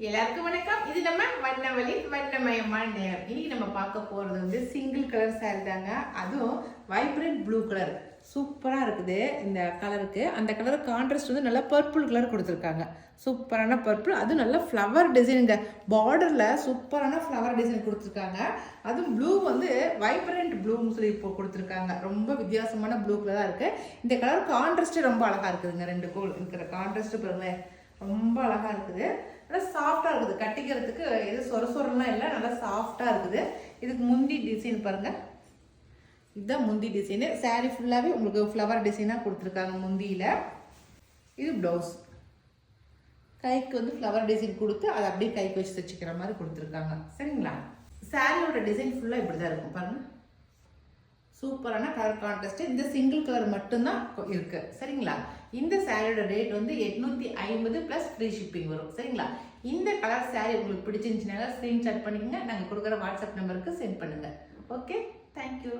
எல்லாருக்கும் வணக்கம். இது நம்ம வண்ணவழி வண்ணமயமான நேரம். இன்னைக்கு நம்ம பார்க்க போறது வந்து சிங்கிள் கலர் சாரி தாங்க. அதுவும் வைப்ரண்ட் ப்ளூ கலர் சூப்பரா இருக்குது. இந்த கலருக்கு அந்த கலர் கான்ட்ராஸ்ட் வந்து நல்லா பர்பிள் கலர் கொடுத்துருக்காங்க. சூப்பரான பர்பிள், அதுவும் நல்ல ஃப்ளவர் டிசைனுங்க. பார்டர்ல சூப்பரான ஃப்ளவர் டிசைன் கொடுத்துருக்காங்க. அதுவும் ப்ளூ வந்து வைப்ரண்ட் ப்ளூன்னு சொல்லி இப்போ கொடுத்துருக்காங்க. ரொம்ப வித்தியாசமான ப்ளூ கலராக இருக்கு. இந்த கலர் கான்ட்ராஸ்ட் ரொம்ப அழகா இருக்குதுங்க. ரெண்டு கோல் இருக்கிற கான்ட்ராஸ்ட் பாருங்களேன், ரொம்ப அழகா இருக்குது. நல்லா சாஃப்டா இருக்குது, கட்டிக்கிறதுக்கு எது சொரசொரலாம் இல்லை, நல்லா சாஃப்டா இருக்குது. இதுக்கு முந்தி டிசைன் பாருங்க, இதுதான் முந்தி டிசைனு. சாரீ ஃபுல்லாகவே உங்களுக்கு ஃப்ளவர் டிசைனாக கொடுத்துருக்காங்க முந்தியில். இது ப்ளவுஸ், கைக்கு வந்து ஃப்ளவர் டிசைன் கொடுத்து அதை அப்படியே கைக்கு வச்சு தைச்சிக்கிற மாதிரி கொடுத்துருக்காங்க. சரிங்களா? சாரியோட டிசைன் ஃபுல்லாக இப்படி தான் இருக்கும் பாருங்க. சூப்பரான கலர் கான்ட்ராஸ்ட். இந்த சிங்கிள் கலர் மட்டும்தான் இருக்கு. சரிங்களா? இந்த சாரியோட ரேட் வந்து 850 + ஃப்ரீ ஷிப்பிங் வரும். சரிங்களா? இந்த கலர் சாரி உங்களுக்கு பிடிச்சிருந்துச்சுன்னா ஸ்க்ரீன்ஷாட் பண்ணிக்கோங்க, நாங்கள் கொடுக்குற வாட்ஸ்அப் நம்பருக்கு சென்ட் பண்ணுங்க. Okay, thank you.